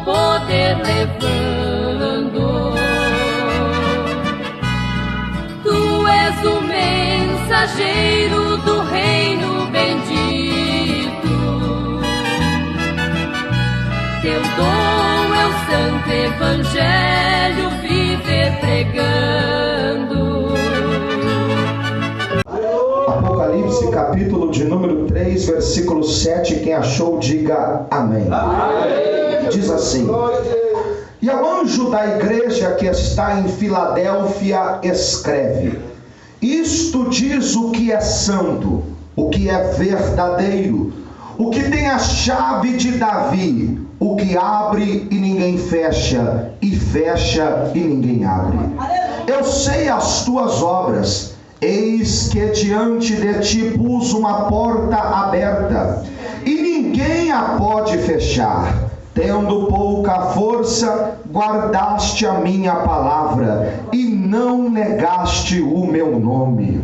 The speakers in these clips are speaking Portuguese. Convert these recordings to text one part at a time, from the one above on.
poder levando. Tu és o mensageiro do reino bendito. Teu dom é o santo evangelho, viver pregando. Apocalipse, capítulo de número 3, versículo 7. Quem achou, diga amém. Amém. Diz assim: e ao anjo da igreja que está em Filadélfia escreve: isto diz o que é santo, o que é verdadeiro, o que tem a chave de Davi, o que abre e ninguém fecha, e fecha e ninguém abre. Eu sei as tuas obras. Eis que diante de ti pus uma porta aberta, e ninguém a pode fechar. Tendo pouca força, guardaste a minha palavra, e não negaste o meu nome.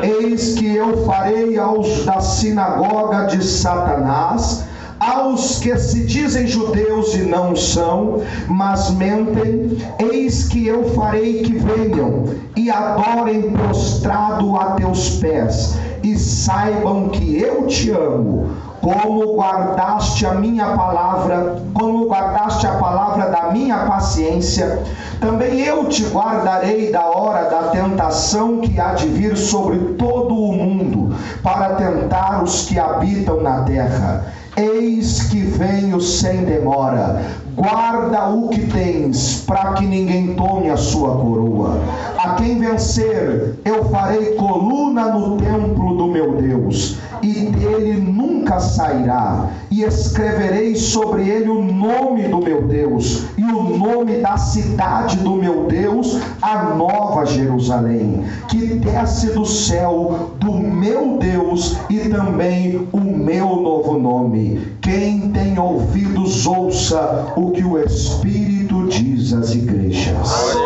Eis que eu farei aos da sinagoga de Satanás, aos que se dizem judeus e não são, mas mentem, eis que eu farei que venham e adorem prostrado a teus pés, e saibam que eu te amo, como guardaste a minha palavra, como guardaste a palavra da minha paciência, também eu te guardarei da hora da tentação que há de vir sobre todo o mundo, para tentar os que habitam na terra. Eis que venho sem demora. Guarda o que tens, para que ninguém tome a sua coroa. A quem vencer, eu farei coluna no templo do meu Deus, e dele nunca sairá. E escreverei sobre ele o nome do meu Deus, e o nome da cidade do meu Deus, a nova Jerusalém, que desce do céu do meu Deus, e também o meu novo nome. Quem tem ouvidos, ouça o que o Espírito diz às igrejas.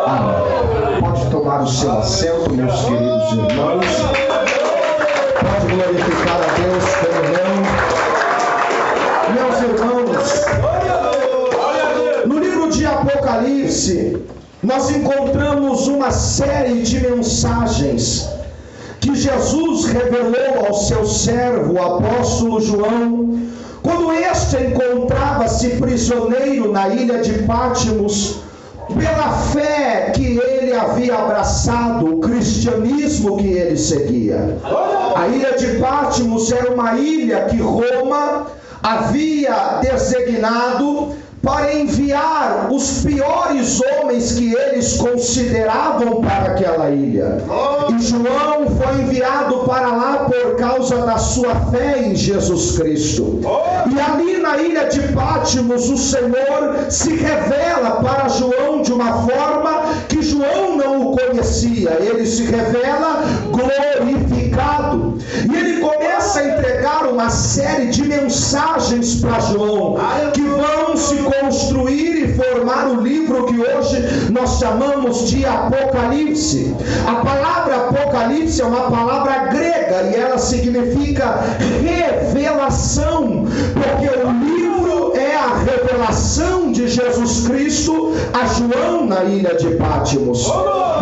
Amém. Pode tomar o seu assento, meus queridos irmãos. Pode glorificar a Deus pelo nome. Meus irmãos, no livro de Apocalipse, nós encontramos uma série de mensagens que Jesus revelou ao seu servo, o apóstolo João, quando este encontrava-se prisioneiro na ilha de Patmos, pela fé que ele havia abraçado, o cristianismo que ele seguia. A ilha de Patmos era uma ilha que Roma havia designado para enviar os piores homens que eles consideravam para aquela ilha. E João foi enviado para lá por causa da sua fé em Jesus Cristo. E ali na ilha de Patmos, o Senhor se revela para João de uma forma que João não o conhecia. Ele se revela glorificado. E ele começa a entregar uma série de mensagens para João, que vão se construir e formar o livro que hoje nós chamamos de Apocalipse. A palavra Apocalipse é uma palavra grega e ela significa revelação, porque o livro é a revelação de Jesus Cristo a João na ilha de Patmos.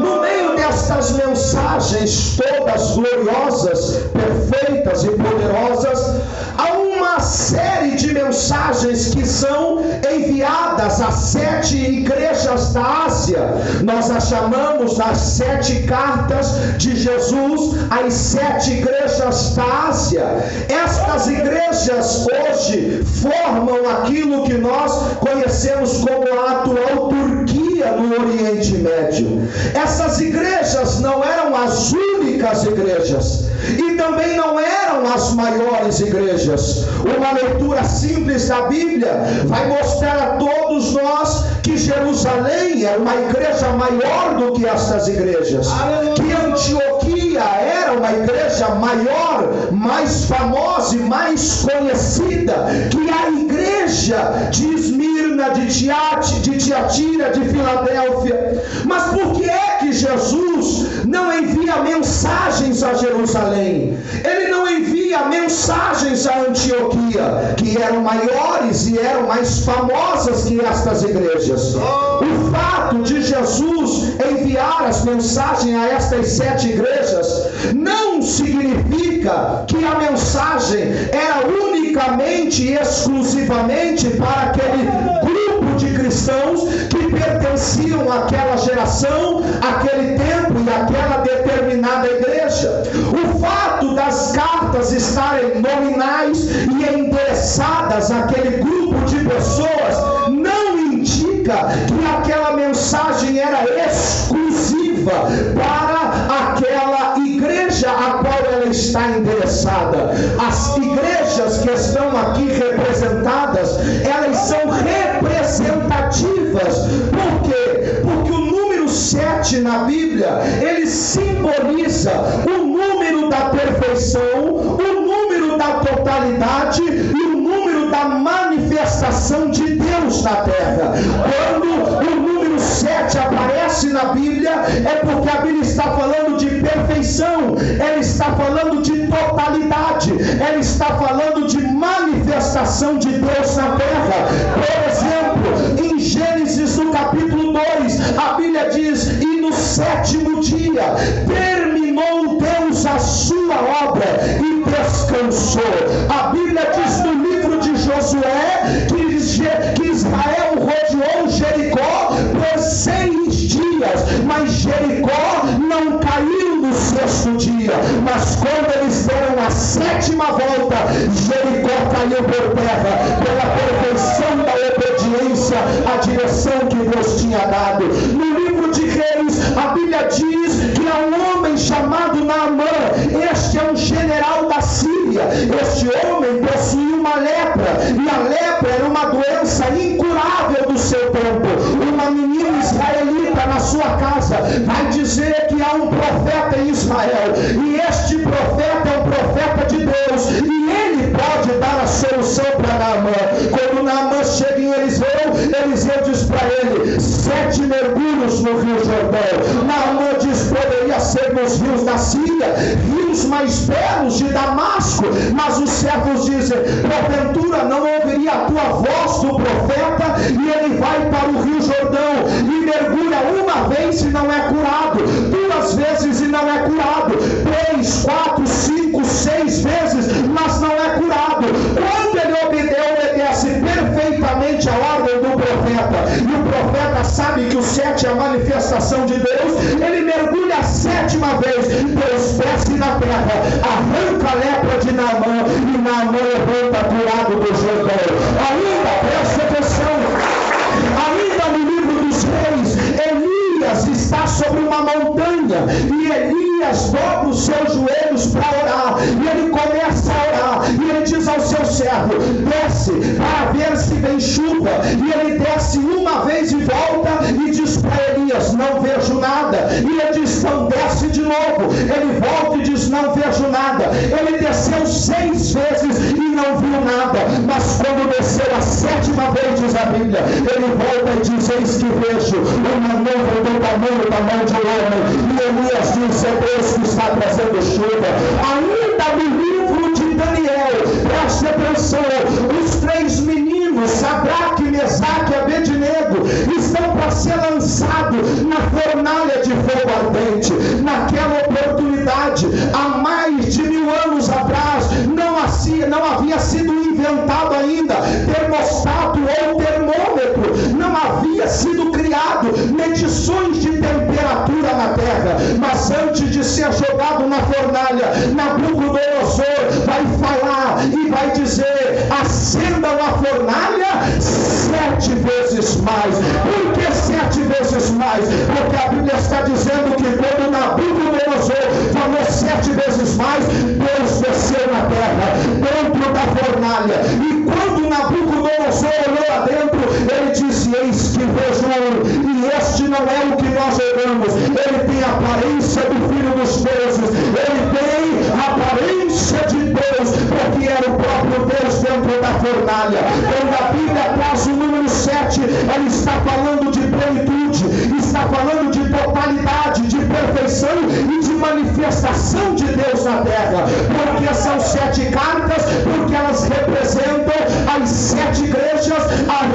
No meio destas mensagens todas gloriosas, perfeitas e poderosas, há uma série de mensagens que são enviadas às 7 igrejas da Ásia. Nós a chamamos as 7 cartas de Jesus às 7 igrejas da Ásia. Estas igrejas hoje formam aquilo que nós conhecemos como a atual Turquia no Oriente Médio. Essas igrejas não eram as únicas igrejas e também não eram as maiores igrejas. Uma leitura simples da Bíblia vai mostrar a todos nós que Jerusalém era uma igreja maior do que estas igrejas, que Antioquia era uma igreja maior, mais famosa e mais conhecida que a igreja de Esmirna, de Tiatira, de Filadélfia. Mas por que é que Jesus não envia envia mensagens a Jerusalém. Ele não envia mensagens a Antioquia, que eram maiores e eram mais famosas que estas igrejas. O fato de Jesus enviar as mensagens a estas 7 igrejas não significa que a mensagem era unicamente e exclusivamente para aquele grupo de cristãos que pertenciam àquela geração, àquele tempo e àquela determinada igreja. O fato das cartas estarem nominais e endereçadas àquele grupo de pessoas não indica que aquela mensagem era exclusiva para aquela igreja a qual ela está endereçada. As igrejas que estão aqui representadas, elas são representativas. Por quê? Porque o número 7 na Bíblia, ele simboliza o número da perfeição, o número da totalidade e o número da manifestação de Deus na terra. Quando o número 7 aparece na Bíblia, é porque a Bíblia está falando de perfeição, ela está falando de totalidade, ela está falando de manifestação de Deus na terra. Por exemplo, em Gênesis no capítulo 2, a Bíblia diz: e no 7º dia terminou Deus a sua obra e descansou. A Bíblia diz no livro de Josué que Israel rodeou Jericó por 6 dias, mas Jericó não caiu no 6º dia. Mas quando eles deram a 7ª volta, Jericó caiu por terra, pela perfeição da obediência à direção que Deus tinha dado. No livro de Reis, a Bíblia diz que há um homem chamado Naamã. Este é um general da Síria. Este homem possuía uma lepra, e a lepra era uma doença incurável do seu tempo. Uma menina israelita na sua casa vai dizer que há um profeta em Israel, e este profeta é um profeta de Deus, e ele pode dar a solução para Naamã. Quando Naamã chega em Eliseu diz para ele: 7 mergulhos no Rio Jordão. Naamã diz: poderia ser nos rios da Síria, rios mais belos de Damasco. Mas os servos dizem: porventura não ouviria a tua voz do profeta? E ele vai para o Rio Jordão e mergulha uma vez e não é curado, 2 vezes e não é curado, 3, 4, 5, 6 vezes, mas não é curado. Quando ele obedece perfeitamente a ordem do profeta, e o profeta sabe que o 7 é a manifestação de Deus, ele mergulha a 7ª vez, Deus desce na terra, arranca a lepra de Naamã, e Naamã levanta curado do Jordão. Ainda, preste atenção, ainda no livro dos Reis, Elias está sobre uma montanha, e Elias dobra os seus joelhos para orar, e ele começa a orar, e ele diz ao seu servo: desce para ver se vem chuva. E ele desce uma vez e volta e diz para Elias: não vejo nada. E ele diz: então desce de novo. Ele volta e diz: não vejo nada. Ele desceu 6 vezes e não viu nada, mas quando desceu a 7ª vez, diz a Bíblia, ele volta e diz: eis que vejo uma nuvem do tamanho da mão de homem. E Elias diz: é Deus que está trazendo chuva. Ainda no livro de Daniel, preste atenção, os 3 meninos, Sadraque, Mesaque e Abednego, estão para ser lançados na fornalha de fogo ardente. Naquela oportunidade, há mais de 1000 anos atrás, não havia sido inventado ainda termostato ou termômetro, não havia sido criado medições de temperatura na terra. Mas antes de ser jogado na fornalha, Nabucodonosor vai falar e vai dizer: acendam a fornalha 7 vezes mais. Por que 7 vezes mais? Porque a Bíblia está dizendo que quando Nabucodonosor falou 7 vezes mais, Deus desceu na terra, dentro da fornalha. E quando Nabucodonosor olhou lá dentro, ele disse: eis que vejo um, e este não é o que nós olhamos. Ele tem a aparência do Filho dos Deuses, ele tem a aparência de Deus, porque era o próprio Deus dentro da fornalha. Quando a Bíblia traz o número 7, ela está falando de plenitude, está falando de totalidade, de perfeição e de manifestação de Deus na terra. Porque são 7 cartas, porque elas representam as 7 igrejas,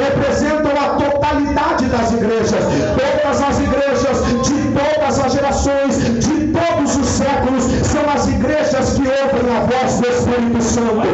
representam a totalidade das igrejas. Todas as igrejas de todas as gerações, de todos os séculos, são as igrejas que ouvem a voz do Espírito Santo.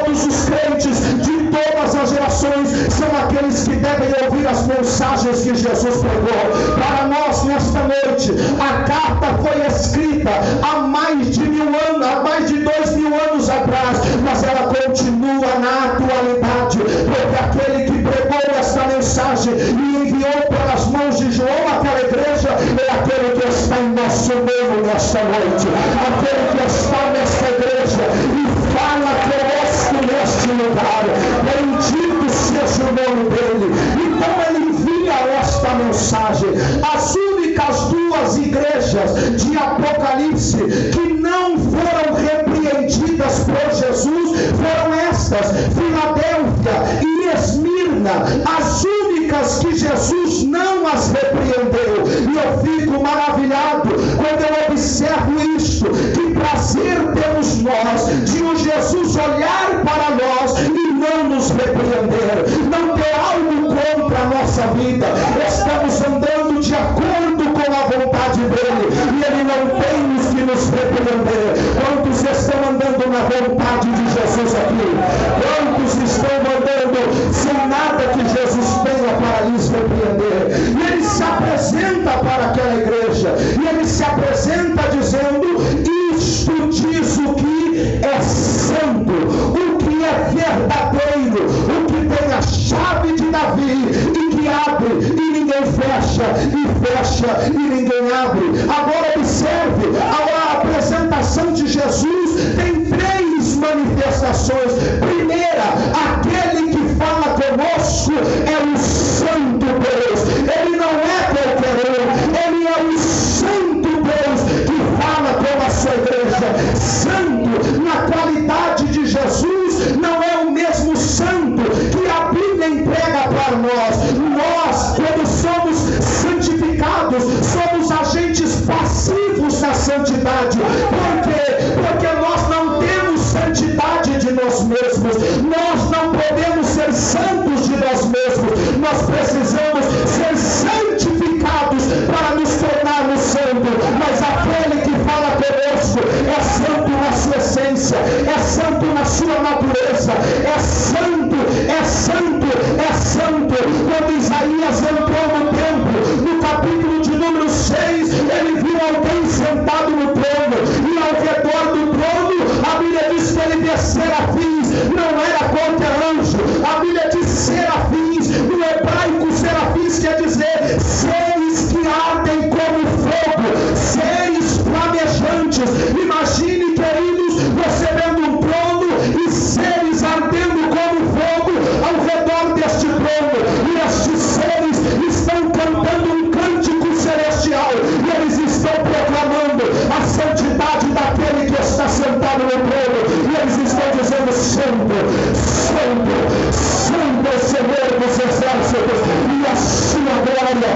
Todos os crentes de todas as gerações são aqueles que devem ouvir as mensagens que Jesus pregou. Para nós, nesta noite, a carta foi escrita há mais de 1000 anos, há mais de 2000 anos atrás, mas ela continua na atualidade, porque aquele que pregou esta mensagem e enviou pelas mãos de João aquela igreja é aquele que está em nosso meio nesta noite, aquele que está nesta igreja e fala conosco neste lugar. Bendito seja o nome dele. Então ele envia esta mensagem. As únicas 2 igrejas de Apocalipse que não foram repreendidas por Jesus foram estas: Filadélfia e Esmirna, as únicas que Jesus não as repreendeu. E eu fico maravilhado quando eu observo isto. Que prazer temos nós de um Jesus olhar para nós e não nos repreender, não ter algo contra a nossa vida. Estamos andando de acordo com a vontade dele e ele não tem que nos repreender. Quantos estão andando na vontade de Jesus aqui? Quantos estão andando sem nada que Jesus tenha para lhes repreender? E ele se apresenta para aquela igreja e ele se apresenta dizendo: isto diz o que é santo, o que é verdadeiro, o que tem a chave de Davi e que abre e ninguém fecha, e fecha e ninguém abre. Agora observe, a apresentação de Jesus tem 3 manifestações. Primeira, aquele que fala conosco é o Santo Deus. Ele não é qualquer um, ele é o Santo Deus que fala com a sua igreja. Santo, na qualidade de Jesus, não é o mesmo santo que a Bíblia entrega para nós. Nós, quando somos santificados, somos agentes passivos da santidade. Por quê? Porque nós não temos santidade de nós mesmos. Nós não podemos ser santos de nós mesmos. Nós precisamos ser santificados para nos tornarmos santos. Mas aquele que fala conosco é santo na sua essência, é santo na sua natureza, é santo, é santo, é santo. Quando Isaías entrou no templo, no capítulo de número 6, ele viu alguém sentado no trono, e ao redor do trono, a Bíblia diz que ele via serafins. Não era qualquer anjo, a Bíblia diz serafins. No hebraico, serafins quer dizer seres que ardem como fogo, seres flamejantes. Imagine, queridos, você vendo um trono e seres ardendo como fogo ao redor deste trono, e estes seres estão cantando um cântico celestial, e eles estão proclamando a santidade daquele que está sentado no trono, e eles estão dizendo: santo, santo, santo é o Senhor dos exércitos, e a sua glória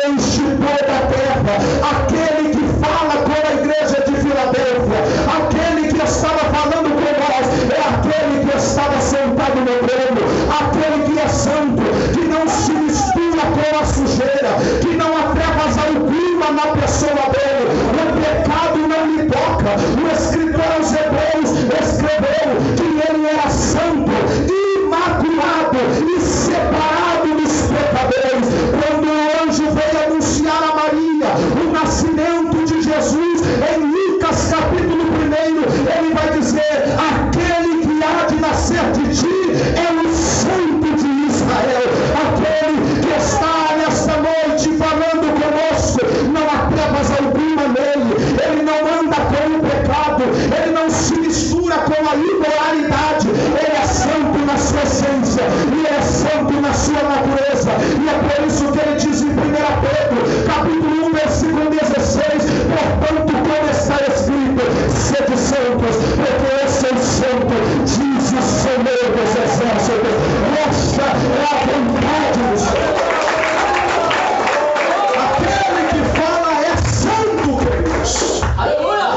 enche toda a terra. Aquele que fala com a igreja de Filadélfia, aquele que estava falando com nós, é aquele que estava sentado no trono, aquele que é santo, que não se mistura com a sujeira, que não há trevas alguma na pessoa dele, o pecado não lhe toca. O escritor aos Hebreus escreveu que ele era santo, imaculado e separado dos pecadores. Quando o anjo veio anunciar a Maria o nascimento de Jesus, em Lucas capítulo 1, ele vai dizer: aquele que há de nascer de ti é o Santo de Israel. Aquele que está nesta noite falando conosco, não há trevas alguma nele, ele não anda com o pecado, ele não se mistura com a imoralidade, ele é santo na sua essência, e é santo na sua natureza. E é por isso que ele diz em 1 Pedro capítulo 1, versículo 16: portanto, como está escrito, sede santos, porque eu sou santo, diz o Senhor dos exércitos. Esta é a vontade do Senhor. Aquele que fala é santo, queridos. Aleluia!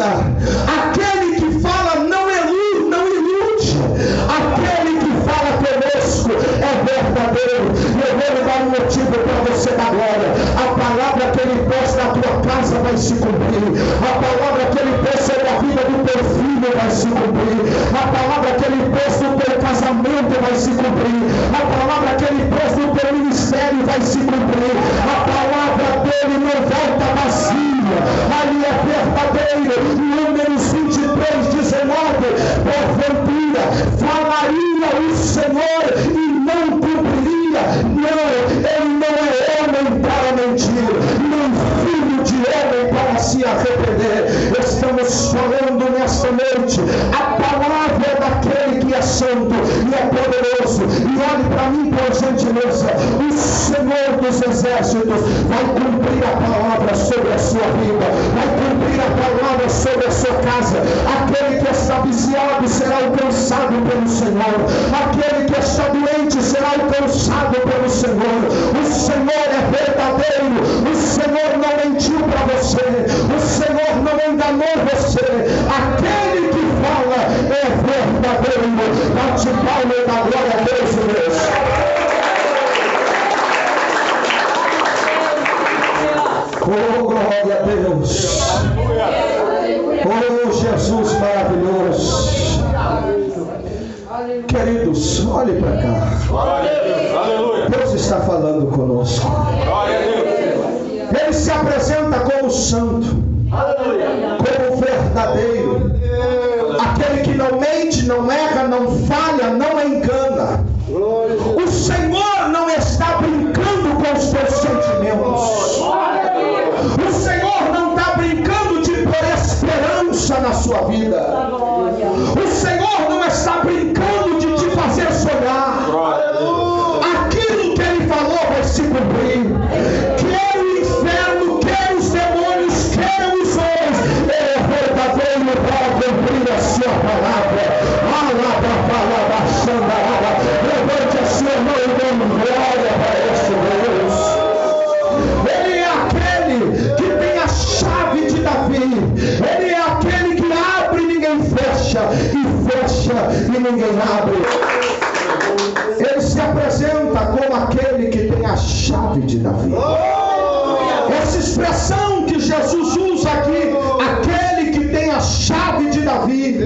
engana. Aquele que fala não ilude. Aquele que fala conosco é verdadeiro. Eu vou lhe dar um motivo para você dar glória. A palavra que ele pôs na tua casa vai se cumprir. A palavra que ele pôs sobre a vida do teu filho vai se cumprir. A palavra que ele pôs no teu casamento vai se cumprir. A palavra que ele pôs no teu ministério vai se cumprir. A palavra dele não volta vazia. Ali é verdadeiro. Números 23:19. Porventura falaria o Senhor e não cumpriria. Não, ele não é homem para mentir, nem filho de homem para se arrepender. Estamos falando nesta noite a palavra daquele que é santo e é poderoso. E olhe para mim, por gentileza, o Senhor dos exércitos vai cumprir a palavra sobre a sua vida, vai cumprir a palavra sobre a sua casa. Aquele que está viciado será alcançado pelo Senhor. Aquele que está doente será alcançado pelo Senhor. O Senhor é verdadeiro. O Senhor não mentiu para você. O Senhor não enganou você. Aquele que fala é verdadeiro. Bate palma e dá glória a Deus, Deus. Oh, glória a Deus. Oh, Jesus maravilhoso. Queridos, olhe para cá. Deus está falando conosco. Ele se apresenta como santo, como verdadeiro, aquele que não mente, não erra, não falha, não engana. O Senhor não está brincando com os teus sentimentos. O Senhor não está brincando de pôr esperança na sua vida. O Senhor não está brincando de te fazer sonhar. Aquilo que Ele falou vai se cumprir. Quer o inferno, quer os demônios, quer os homens, Ele é verdadeiro para cumprir a sua palavra. Levante a sua mão e dê glória para este Deus. Ele é aquele que tem a chave de Davi. Ele é aquele que abre e ninguém fecha, e fecha e ninguém abre. Ele se apresenta como aquele que tem a chave de Davi. Essa expressão que Jesus usa aqui, aquele que tem a chave de Davi,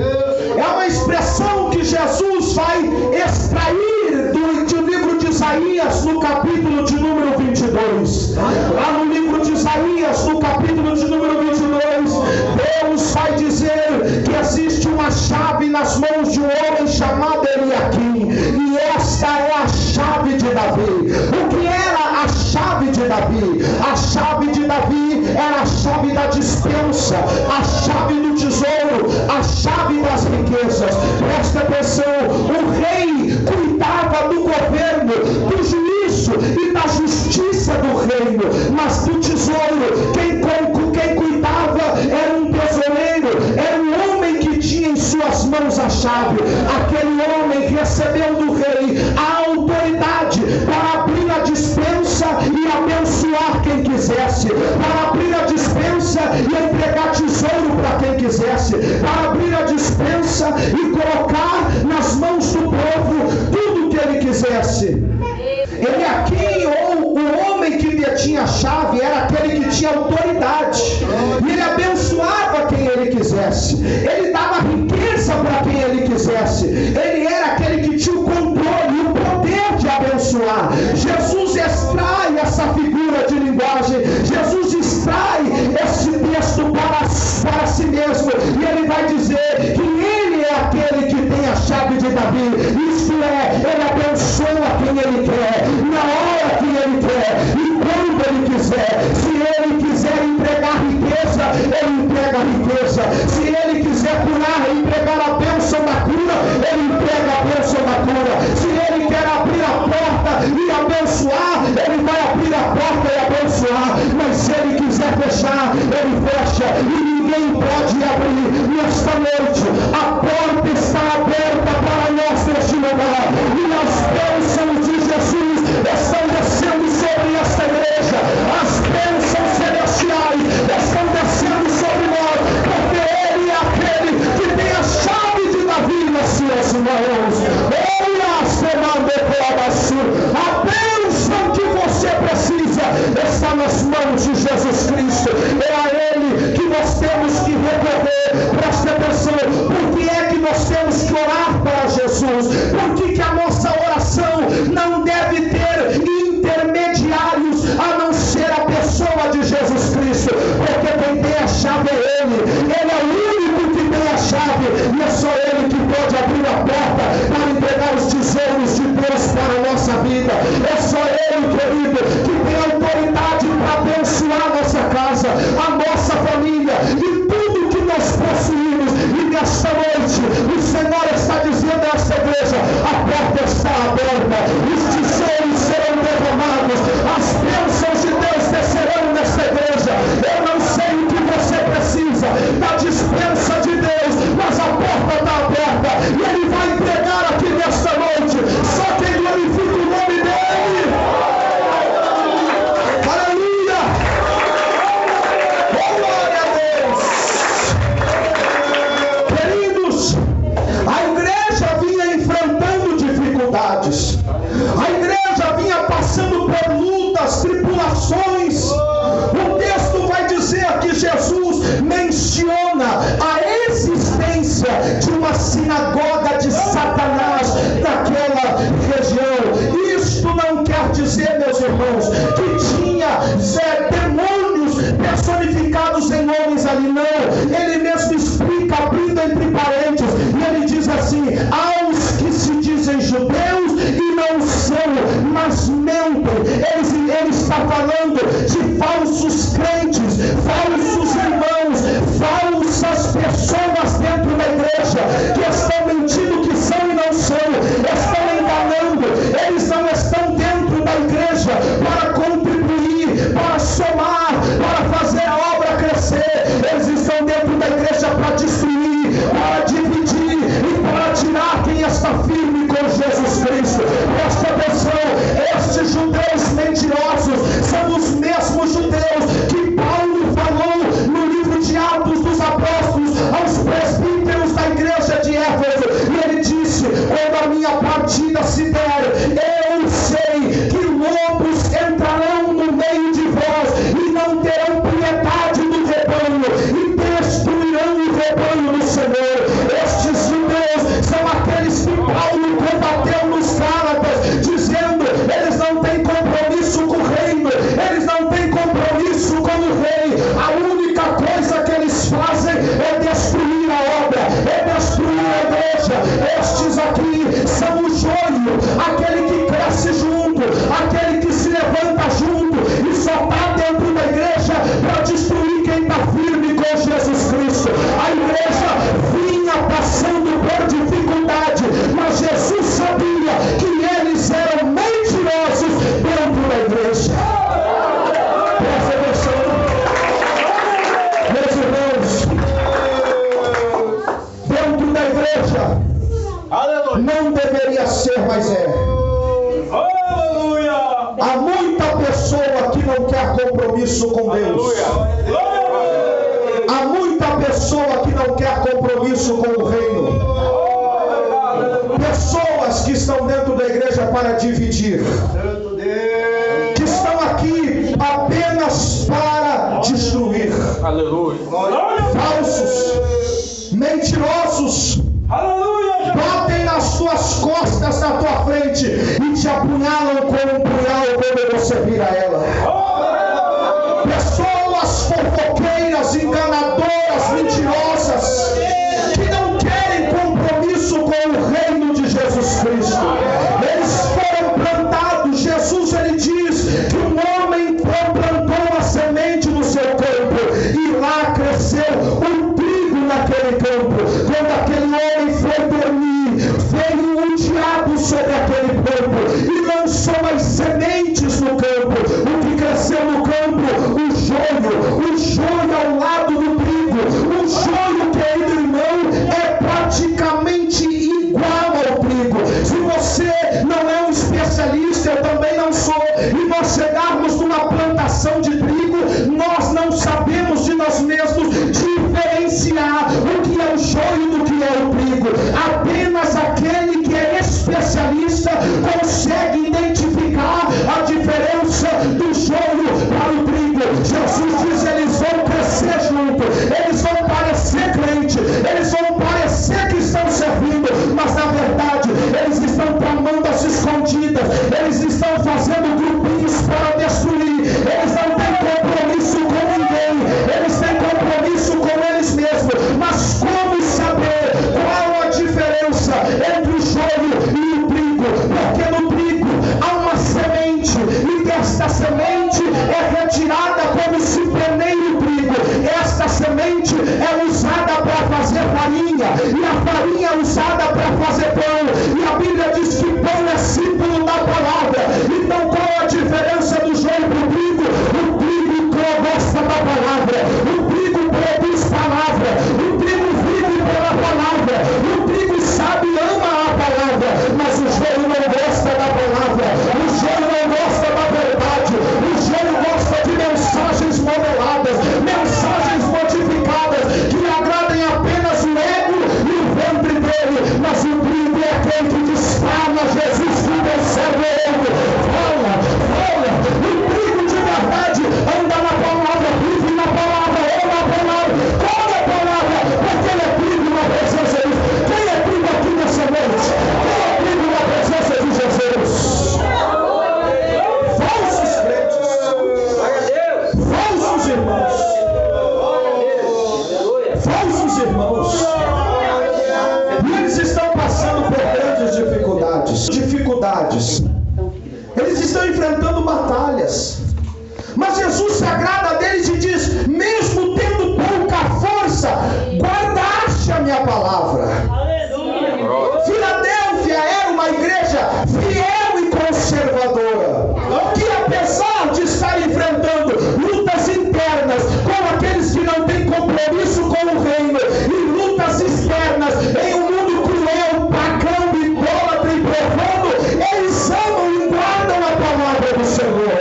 é uma expressão que Jesus vai extrair do livro de Isaías, no capítulo de número 22. Lá no livro de Isaías, no capítulo de número 22, Deus vai dizer que existe uma chave nas mãos de um homem chamado Eliaquim, e esta é a chave de Davi. O que era a chave de Davi? A chave de Davi era a chave da dispensa, a chave do tesouro, a chave das riquezas. Presta atenção, o rei cuidava do governo, do juízo e da justiça do reino, mas do tesouro, quem cuidava era um tesoureiro, era um homem que tinha em suas mãos a chave. Aquele homem recebeu do rei a autoridade para abrir a dispensa e abençoar quem quisesse, para abrir a dispensa e entregar tesouro para quem quisesse, para abrir a dispensa e colocar nas mãos do povo tudo o que ele quisesse. Ele aqui, ou o homem que detinha a chave, era aquele que tinha autoridade, e ele abençoava quem ele quisesse, ele dava riqueza para quem ele quisesse, ele era aquele que tinha o controle e o poder de abençoar. Jesus extrai essa figura de linguagem, Jesus extrai esse texto para si mesmo, e ele vai dizer que ele é aquele que tem a chave de Davi. Isto é, ele abençoa quem ele quer, na hora que ele quer e quando ele quiser. Se ele quiser entregar riqueza, ele entrega riqueza. Se ele quiser curar e entregar a bênção da cura, ele entrega a bênção da cura. Se ele quer abrir a porta e abençoar, ele vai abrir a porta e abençoar. Mas se ele quiser fechar, ele fecha, e ninguém pode abrir. Nesta noite a porta está aberta para nós neste lugar, e as bênçãos de Jesus estão descendo sobre esta igreja. As bênçãos celestiais estão descendo sobre nós, porque querido, que tem autoridade para abençoar a nossa casa, a nossa família e tudo que nós possuímos. E nesta noite o Senhor está dizendo a essa igreja: a porta está aberta, os tesouros serão derramados, as bênçãos de Deus descerão nesta igreja. Eu não sei o que você precisa da dispensa de Deus, mas a porta está aberta e Ele vai entregar aqui nesta noite só quem glorifica o nome dEle. Aleluia! Glória a Deus! Queridos, a igreja vinha enfrentando dificuldades, a igreja vinha passando por lutas, tribulações. O texto vai dizer que Jesus menciona a existência de uma sinagoga de Satanás naquela região. Isto não quer dizer, meus irmãos, que tinha demônios personificados em homens ali, não. Ele mesmo explica, abrindo entre parênteses, e ele diz assim: aos que se dizem judeus e não são, mas mentem. Ele está falando de falsos crentes, falsos irmãos, falsas pessoas dentro da igreja, que estão mentindo que são e não são, estão enganando. Eles não estão dentro da igreja para contribuir, para somar, para fazer a obra crescer. Eles estão dentro da igreja para destruir, para dividir e para tirar quem está firme com Jesus Cristo. Preste atenção, estes judeus mentirosos são os mesmos judeus que Paulo falou no livro de Atos dos Apóstolos aos presbíteros da igreja de Éfeso. E ele disse: quando a minha partida se der, eu sei que lobos entrarão no meio de vós e não terão piedade do rebanho e destruirão o rebanho do Senhor. Estes judeus são aqueles que Paulo combateu nos Gálatas, dizendo: eles não têm compromisso com o reino, eles não têm compromisso com o rei. A única coisa que eles fazem é destruir a obra, é destruir a igreja. Estes aqui são o joio, aquele que cresce junto, aquele que se levanta junto e só está dentro da igreja para destruir quem está firme com Jesus Cristo. A igreja vinha passando por dificuldade, mas Jesus sabia que eles eram mentirosos dentro da igreja. Presta atenção, meus irmãos, dentro da igreja não deveria ser, mas é. Há muita pessoa que não quer compromisso com Deus. Há muita pessoa que não quer compromisso com o reino. Pessoas que estão dentro da igreja para dividir, que estão aqui apenas para destruir. Falsos, mentirosos, batem nas suas costas na tua frente e te apunhalam com um punhal quando você vira ela. Pessoas fofoqueiras, enganadoras, mentirosas, que não querem compromisso com o reino de Jesus Cristo. Eles foram plantados. Jesus, ele diz que um homem plantou a semente no seu campo e lá cresceu um trigo naquele campo. Quando aquele homem foi dormir, veio um diabo sobre aquele campo e lançou as sementes no campo. O que cresceu no campo? O joio ao lado do trigo. O joio, querido irmão, é praticamente igual ao trigo. Se você não é um especialista, eu também não sou, e nós chegarmos numa plantação de trigo, nós não sabemos de nós mesmos diferenciar o que é o joio do que é o trigo. Apenas aquele que é especialista consegue identificar a diferença do joio para o trigo. Jesus diz: eles vão crescer juntos. farinha, e a farinha é usada para fazer pão, e a Bíblia diz que pão é símbolo da palavra. Então qual é a diferença do joio para o trigo? O trigo gosta da palavra, o trigo produz palavra, o trigo vive pela palavra, o trigo sabe, ama a palavra, mas o joio não gosta da palavra, o joio não gosta da verdade, o joio gosta de mensagens modeladas, mensagens modificadas, que agradem apenas o ego e o ventre dele, mas o trigo é aquele que desfala Jesus, filho do servo ego, fala, o trigo de verdade anda na palavra, vive na palavra, ama a palavra, come a palavra, porque ele é trigo na presença de Deus. Quem é trigo aqui nessa noite? Quem é trigo na presença de Jesus? Falsos crentes, falsos irmãos, falsos irmãos, e eles estão passando por grandes dificuldades, eles estão enfrentando batalhas, mas Jesus se agrada deles e diz: mesmo tendo pouca força, guardaste a minha palavra. Filadélfia era uma igreja fiel e conservadora, que apesar de estar enfrentando lutas internas com aqueles que não têm compromisso com o reino, e lutas externas em um mundo cruel, pagão, idólatra e profano, eles amam e guardam a palavra do Senhor.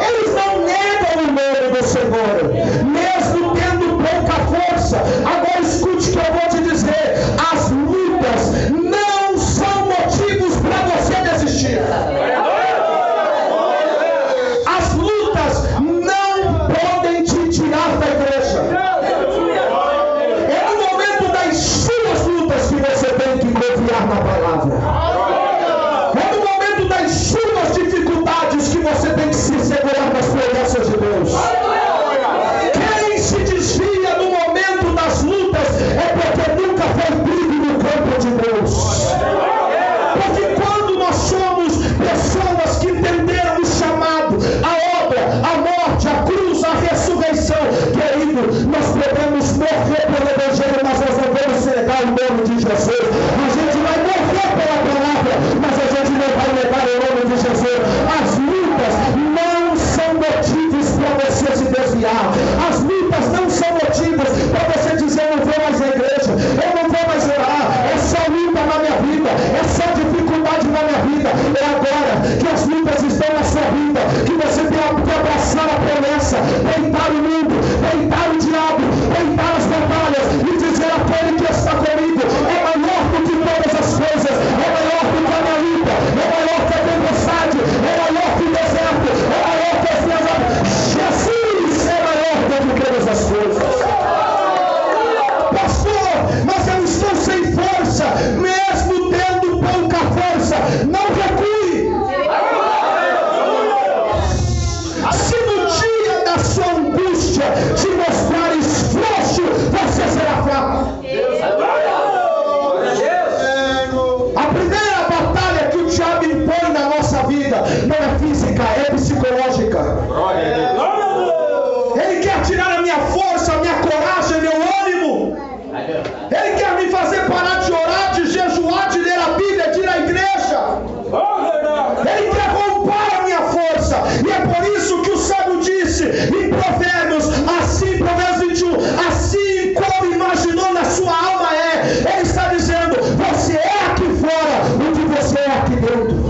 Eles não negam o nome do Senhor, mesmo tendo pouca força. Agora escute o que eu vou te dizer: as lutas não são motivos para você desistir. As lutas não podem te tirar da igreja. É no momento das suas lutas que você tem que confiar na palavra. É no momento das suas dificuldades que você tem que se segurar nas promessas de Deus. Quem se desvia no momento das lutas é porque nunca foi trigo no campo de Deus. Porque quando nós somos pessoas que entenderam o chamado, a obra, a morte, a cruz, a ressurreição, querido, nós podemos morrer pelo Evangelho, mas nós não vamos negar o nome de Jesus. A gente vai morrer pela palavra, mas a gente não vai negar o nome de Jesus. As lutas não são motivos para você se desviar. As lutas não são motivos para você dizer: eu não vou mais à igreja, eu não vou mais orar, é só luta na minha vida, é só dificuldade na minha vida. É agora que as lutas estão na sua vida que você tem que abraçar a promessa, peitar o mundo, peitar o diabo, peitar as batalhas e dizer: aquele que está comigo é maior do que todas as coisas, é maior do que a minha luta, é maior que a tempestade, é maior que o deserto, é maior que as minhas águas. Jesus é maior do que todas as coisas. Pastor, mas eu estou sem força, mesmo tendo pouca força, não recue. Se no dia da sua angústia te mostrares frouxo, você será fraco. A primeira batalha que o diabo impõe na nossa vida não é física, é psicológica. Ele quer tirar a minha força, a minha coragem, meu ânimo. Ele quer me fazer parar de orar, de jejuar, de ler a Bíblia, de ir à igreja. Ele quer roubar a minha força. E é por isso que o sábio disse em Provérbios, assim, Provérbios 21, assim como imaginou na sua alma é. Ele está dizendo: você é aqui fora o que você é aqui dentro.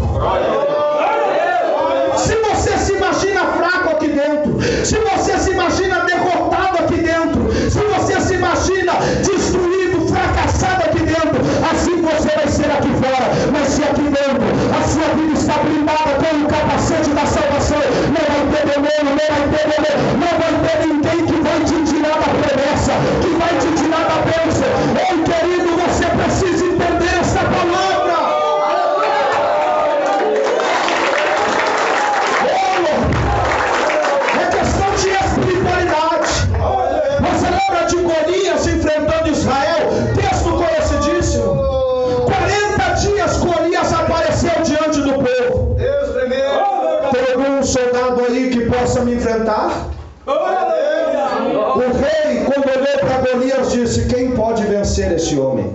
Se você se imagina fraco aqui dentro, se você se imagina derrotado aqui dentro, se você se imagina destruído, fracassado aqui dentro, assim você vai ser aqui fora. Mas se aqui dentro a sua vida está blindada com o capacete da salvação, não vai ter demônio, não vai ter demônio, não vai ter ninguém que vai te tirar da promessa, que vai te tirar da bênção. Ei, querido, você precisa entender essa palavra. É questão de espiritualidade. Você lembra de Golias enfrentando Israel? Texto conhecidíssimo. 40 dias Golias apareceu diante do povo. Tem algum soldado aí que possa me enfrentar? O rei, quando olhou para Golias, disse: quem pode vencer vencer esse homem.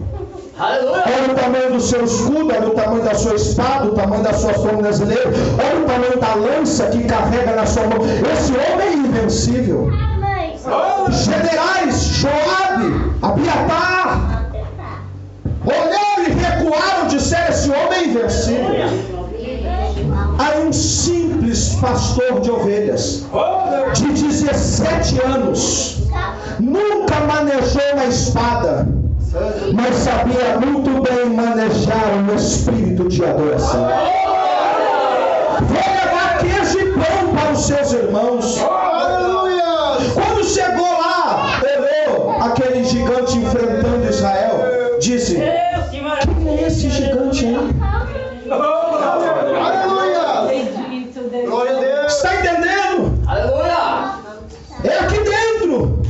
Aleluia. Olha o tamanho do seu escudo, olha o tamanho da sua espada, o tamanho das suas tornozeleiras, olha o tamanho da lança que carrega na sua mão. Esse homem é invencível. Generais, Joabe, Abiatar, olharam e recuaram, disseram: esse homem é invencível. Aí um simples pastor de ovelhas, de 17 anos, nunca manejou uma espada, mas sabia muito bem manejar um espírito de adoração. Foi levar queijo e pão para os seus irmãos. Quando chegou lá, olhou aquele gigante enfrentando Israel, disse: quem é esse gigante aí? Está entendendo? É aqui dentro.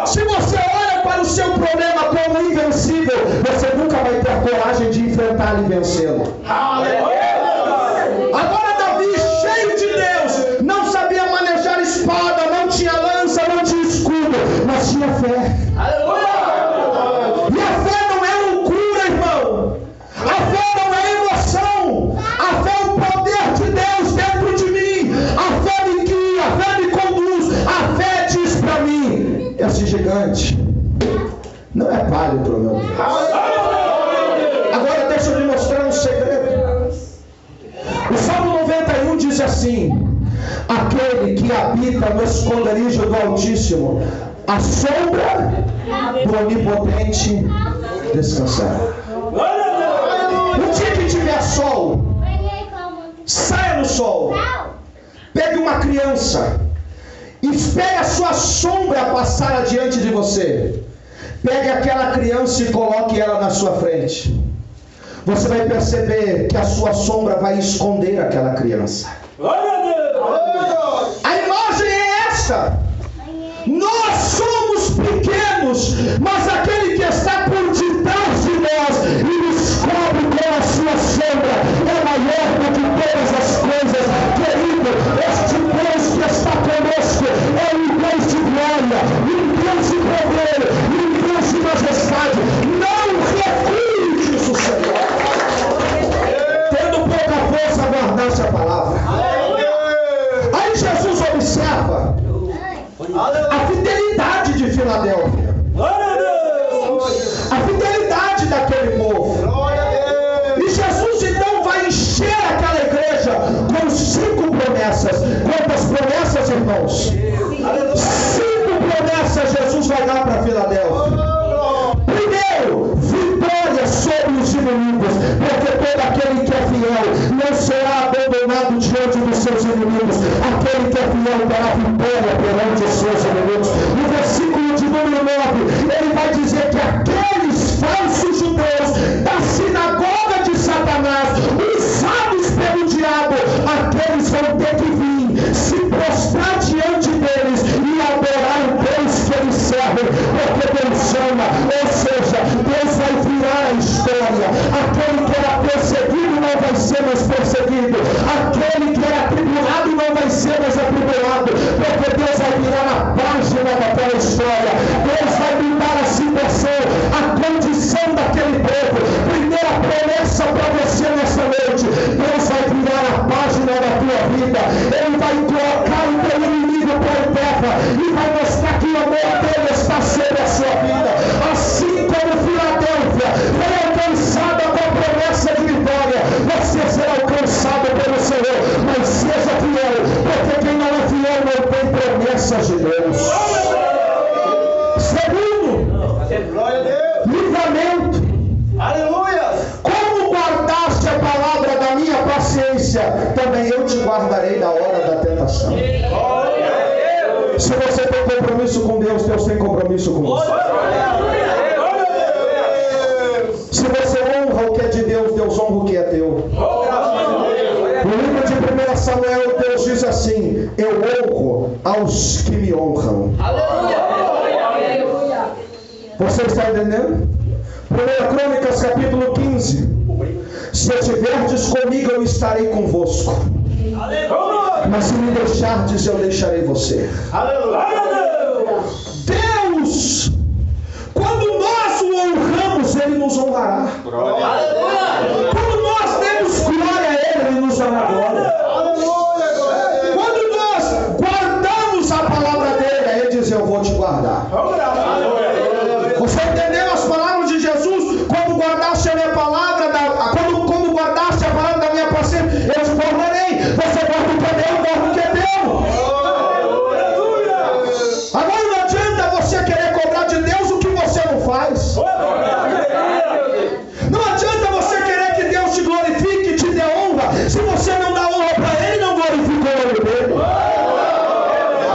Se você olha para o seu problema como invencível, você nunca vai ter coragem de enfrentá-lo e vencê-lo. Agora Davi, cheio de Deus, não sabia manejar espada, não tinha lança, não tinha escudo, mas tinha fé. E a fé não é loucura, irmão. A fé não é emoção. A fé é o poder de Deus dentro de mim. A fé me guia, a fé me conduz. A fé diz para mim: esse gigante não é pálido, meu Deus. Agora deixa eu lhe mostrar um segredo. O Salmo 91 diz assim: aquele que habita no esconderijo do Altíssimo, a sombra do Onipotente descansará. No dia que tiver sol, saia no sol, pegue uma criança, espere a sua sombra passar adiante de você. Pegue aquela criança e coloque ela na sua frente. Você vai perceber que a sua sombra vai esconder aquela criança. A imagem é esta: nós somos pequenos, mas aquele que está por detrás de nós e nos cobre com a sua sombra é maior do que todas as coisas. Querido, este Deus que está conosco é um Deus de glória, um Deus de poder, um Deus de majestade. Não recue disso, Senhor. Tendo pouca força, guardasse a palavra. Aí Jesus observa a fidelidade de Filadélfia, a fidelidade daquele povo. E Jesus então vai encher aquela igreja com 5 promessas. Quantas promessas, irmãos? 5 promessas Jesus vai dar para Filadélfia. Primeiro, vitória sobre os inimigos, porque todo aquele que é fiel não será abandonado diante dos seus inimigos. Aquele que é fiel terá vitória perante os seus inimigos. No versículo de número 9, ele vai dizer que aqueles falsos judeus da sinagoga de Satanás, usados pelo diabo, aqueles vão ter que vir, se prostrar diante deles e adorar o Deus que eles servem, porque Deus ama. Ou seja, Deus vai virar a história. Aquele que era perseguido não vai ser mais perseguido. Aquele que era atribulado não vai ser mais atribulado, porque Deus vai virar a página daquela história. Deus vai mudar a situação, a condição daquele povo. Primeira promessa para você nessa noite: Deus vai virar a página da tua vida. Ele vai colocar o teu inimigo por terra e vai mostrar que o amor dele está sobre a sua vida. Assim como Filadélfia foi alcançada com a promessa de vitória, você será alcançado pelo Senhor. Mas seja fiel, porque quem não é fiel não tem promessas de Deus. Segundo, livramento. Aleluia! Como guardaste a palavra da minha paciência, também eu te guardarei da hora da tentação. Se você tem compromisso com Deus, Deus tem compromisso com você. Se você honra o que é de Deus, Deus honra o que é teu. No livro de 1 Samuel, Deus diz assim: eu honro aos que me honram. Você está entendendo? 1 Crônicas capítulo 15: se estiverdes comigo, eu estarei convosco, mas se me deixardes, eu deixarei você. Deus, quando nós o honramos, Ele nos honrará. Quando nós demos glória a Ele, Ele nos dará glória. Quando nós guardamos a palavra dele, Ele diz: eu vou te guardar. Você entendeu as palavras de Jesus? Quando guardaste a minha palavra, quando guardaste a palavra da minha paciência, eu te guardarei. Você guarda o que é meu, guarda o que é teu. Agora não adianta você querer cobrar de Deus o que você não faz. Não adianta você querer que Deus te glorifique, te dê honra, se você não dá honra para Ele, não glorifica o nome dele.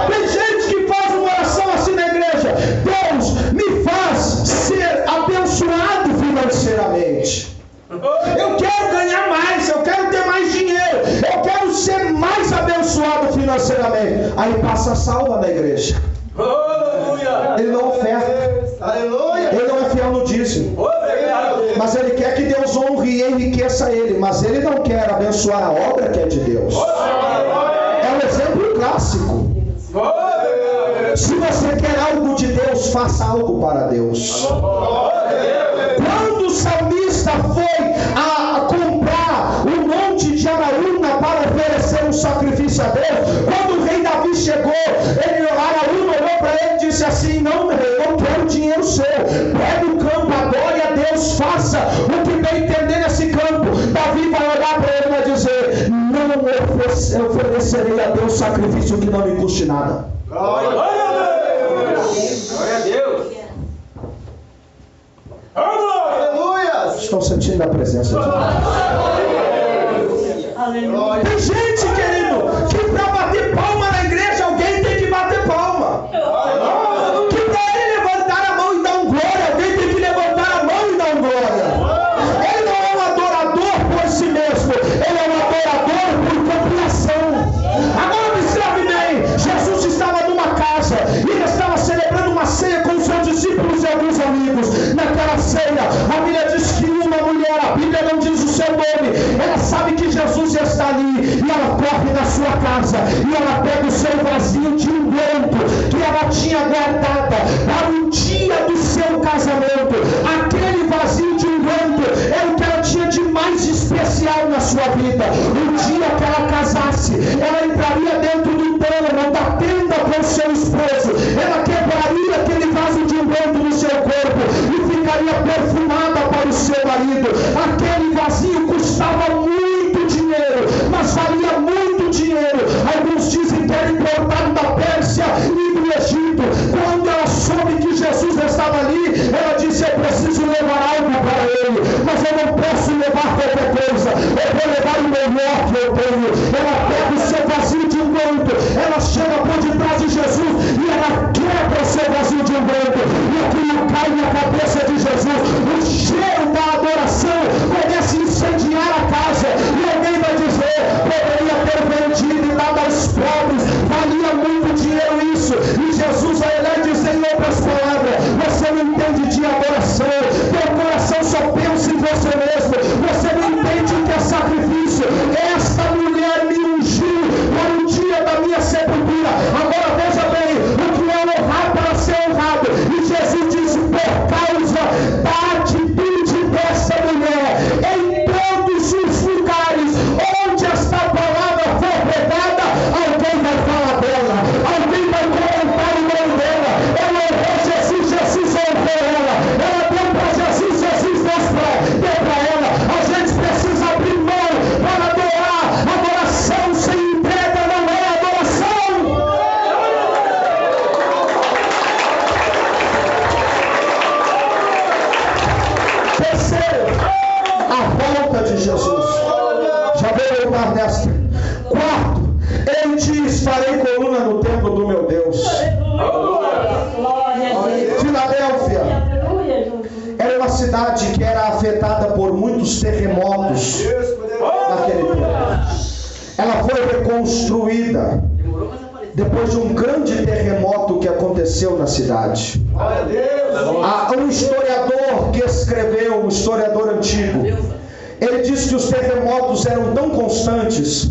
Tem gente que faz uma oração assim na igreja: Deus, me faz ser abençoado financeiramente. Eu quero ganhar mais, eu quero ter mais dinheiro, eu quero ser mais abençoado financeiramente. Aí passa salva na igreja. Ele não oferta, ele não é fiel no dízimo, mas ele quer que Deus honre e enriqueça ele, mas ele não quer abençoar a obra que é de Deus. É um exemplo clássico. Se você quer algo de Deus, faça algo para Deus. Quando o salmista foi a comprar um monte de araúna para oferecer um sacrifício a Deus, quando o rei Davi chegou, Araúna olhou para ele e disse assim: não, rei, eu quero dinheiro seu, pega o campo, adore a Deus, faça o que bem entender nesse campo. Davi vai olhar para ele e vai dizer: não oferecerei a Deus sacrifício que não me custe nada. Glória a Deus. Aleluia. Estão sentindo a presença de Deus? Tem gente, querido, que para bater palma na igreja, alguém tem que bater palma. Que para ele levantar a mão e dar um glória, alguém tem que levantar a mão e dar um glória. Ele não é um adorador por si mesmo, ele é um adorador por compilação. Agora observe bem: Jesus estava numa casa e ele estava celebrando uma ceia com os seus discípulos e alguns amigos. Naquela ceia, a Bíblia diz que uma mulher, a Bíblia não diz o seu nome, ela sabe que Jesus está ali e ela corre na sua casa e ela pega o seu vasinho de unguento que ela tinha guardada para o dia do seu casamento. Aquele vasinho de unguento é o que ela tinha de mais especial na sua vida. O dia que ela casasse, ela entraria dentro do trono da tenda com o seu esposo, ela quebraria aquele vaso de unguento no seu corpo e ficaria perfumada para o seu marido. Aquele vasinho custava muito dinheiro, mas valia muito dinheiro. Alguns dizem que era importado da Pérsia e do Egito. Quando ela soube que Jesus estava ali, ela disse: eu preciso levar algo para ele, mas eu não posso levar qualquer coisa, eu vou levar o melhor que eu tenho. Ela pega o seu vasinho de unguento, ela chega por detrás de Jesus e ela quebra o seu vasinho de unguento, e aquilo cai na cabeça de Jesus. O cheiro da adoração começa a incendiar a casa, e alguém vai dizer: poderia ter vendido e dado aos pobres, valia muito dinheiro isso. E Jesus vai olhar e dizer, em outras palavras: você não entende de adoração, teu coração só pensa em você mesmo, você não entende o que é sacrifício. Esta mulher me ungiu para o dia da minha sepultura. Agora veja bem, o que é honrar para ser honrado. E Jesus disse: por causa da atitude dessa mulher, em todos os lugares onde esta palavra for pregada, alguém vai falar dela, alguém vai comentar o nome dela. Ela honrou Jesus, Jesus honrou ela deu para Jesus, Jesus deu para ela. A gente precisa abrir mão para adorar. Adoração sem entrega não é adoração. Terceiro, a volta de Jesus. Já vou voltar nesta. Quarto, ele diz: farei coluna no templo do meu Deus. Filadélfia era uma cidade que era afetada por muitos terremotos naquele tempo. Ela foi reconstruída depois de um grande terremoto que aconteceu na cidade. Um historiador que escreveu, um historiador antigo, ele diz que os terremotos eram tão constantes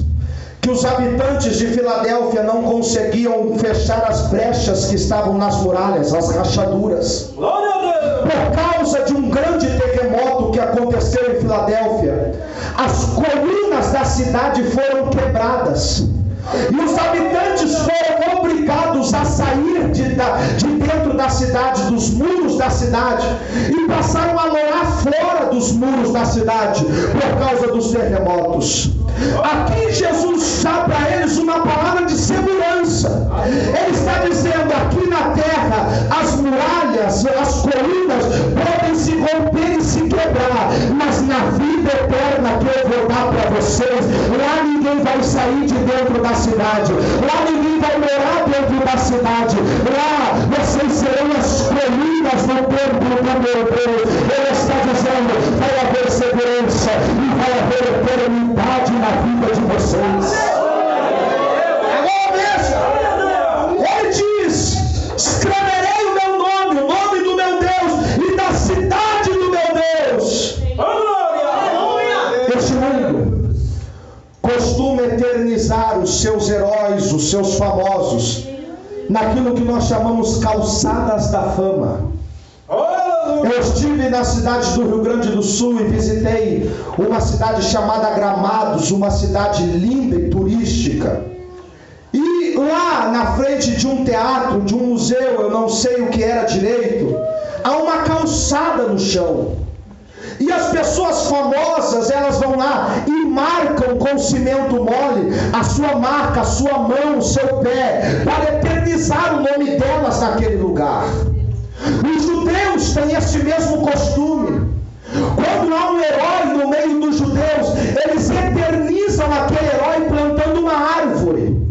que os habitantes de Filadélfia não conseguiam fechar as brechas que estavam nas muralhas, as rachaduras. Por causa de um grande terremoto aconteceu em Filadélfia. As colunas da cidade foram quebradas. E os habitantes foram obrigados a sair de dentro da cidade, dos muros da cidade, e passaram a morar fora dos muros da cidade, por causa dos terremotos. Aqui Jesus dá para eles uma palavra de segurança. Ele está dizendo: aqui na terra as muralhas, as colunas podem se romper e se quebrar, mas na vida eterna que eu vou dar para vocês, lá ninguém vai sair de dentro da cidade, lá ninguém vai morar dentro da cidade, lá vocês serão as colunas do templo do meu Deus. Ele está dizendo: vai haver segurança e vai haver eternidade na vida de vocês. Agora veja, ele diz: escreverei o meu nome, o nome do meu Deus e da cidade do meu Deus. Este mundo costuma eternizar os seus heróis, os seus famosos, naquilo que nós chamamos calçadas da fama. Eu estive na cidade do Rio Grande do Sul e visitei uma cidade chamada Gramados, uma cidade linda e turística. E lá na frente de um teatro, de um museu, eu não sei o que era direito, há uma calçada no chão. E as pessoas famosas, elas vão lá e marcam com cimento mole a sua marca, a sua mão, o seu pé, para eternizar o nome delas naquele lugar. Os judeus têm esse mesmo costume. Quando há um herói no meio dos judeus, eles eternizam aquele herói plantando uma árvore.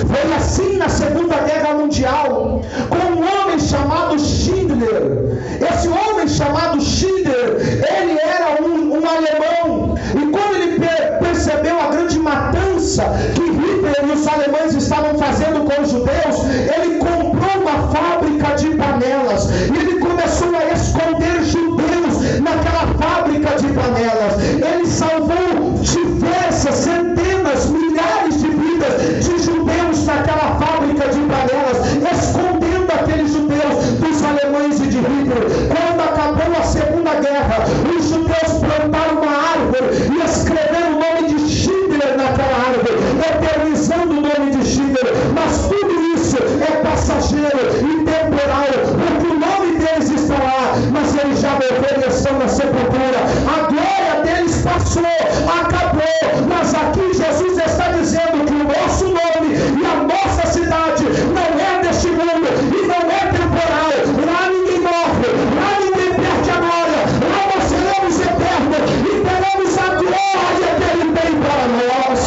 Foi assim na Segunda Guerra Mundial, com um homem chamado Schindler. Esse homem chamado Schindler, ele era um alemão. E quando ele percebeu a grande matança que Hitler e os alemães estavam fazendo com os judeus, ele comprou uma fábrica de panelas. E ele começou a esconder judeus naquela fábrica de panelas. Ele salvou diversas, centenas, milhares de vidas de judeus naquela fábrica de panelas, escondendo aqueles judeus dos alemães e de Hitler. Quando acabou a Segunda Guerra, os judeus plantaram uma árvore e escreveram o nome de Schindler naquela árvore, eternizando o nome de Schindler. Mas tudo isso é passageiro e temporal, porque o nome deles está lá, mas eles já morreram e estão na sepultura. A glória deles passou, acabou. Mas aqui Jesus está dizendo que o nosso nome e a nossa cidade não é deste mundo e não é temporal. Lá ninguém morre, lá ninguém perde a glória, lá nós seremos eternos e teremos a glória que Ele tem para nós.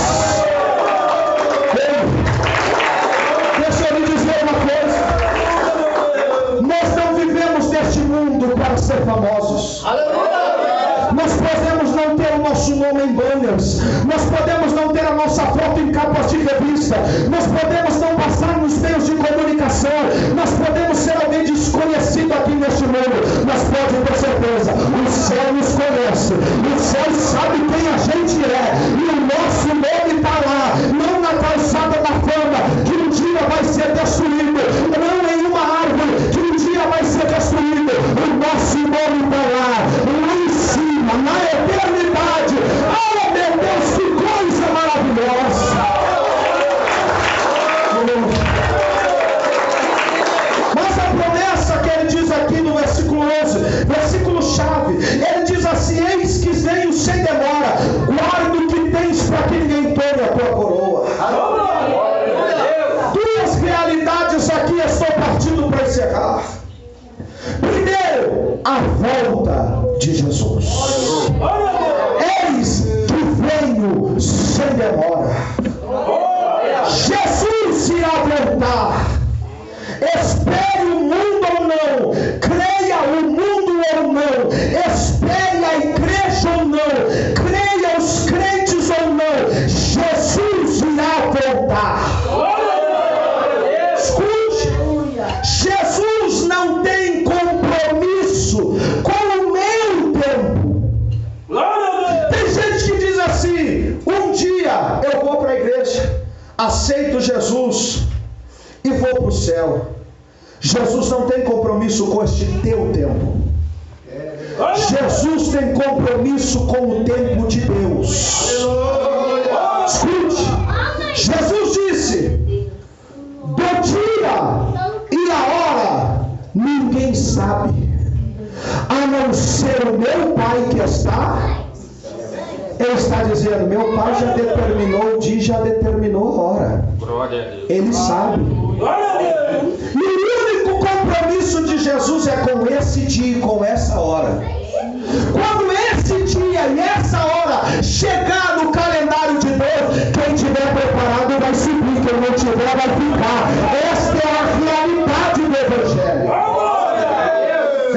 Deixa eu lhe dizer uma coisa: nós não vivemos neste mundo para ser famosos. Nós podemos não ter o nosso nome em banners, nós podemos não ter a nossa foto em capas de revista, nós podemos não passar nos meios de comunicação, nós podemos ser alguém desconhecido aqui neste mundo, mas pode ter certeza, o céu nos conhece, o céu sabe quem a gente é, e o nosso nome está lá, não na calçada da fama, que um dia vai ser destruído, não em uma árvore, que um dia vai ser destruído, o nosso nome está lá em cima, na eternidade. Oh meu Deus, que coisa maravilhosa! Mas a promessa que ele diz aqui no versículo 11, versículo chave, ele diz assim: eis que venho sem demora, guarda o que tens para que ninguém tome a tua coroa. Duas realidades aqui estou partindo para encerrar. Primeiro, a volta de Jesus. Eis que venho sem demora. Jesus irá voltar. Espere o mundo ou não, creia o mundo ou não, espere a igreja ou não, creia os crentes ou não, Jesus irá voltar. Escute, Jesus não tem compromisso com o meu tempo. Tem gente que diz assim: um dia eu vou para a igreja, aceito Jesus e vou para o céu. Jesus não tem compromisso com este teu tempo. Jesus tem compromisso com o tempo de Deus. Escute, Jesus disse: do dia e a hora ninguém sabe, a não ser o meu Pai que está. Ele está dizendo: meu Pai já determinou o dia, já determinou a hora. Ele sabe. E o único compromisso de Jesus é com esse dia e com essa hora. Quando esse dia e essa hora chegar no calendário de Deus, quem tiver preparado vai subir, quem não tiver vai ficar. Esta é a realidade do Evangelho.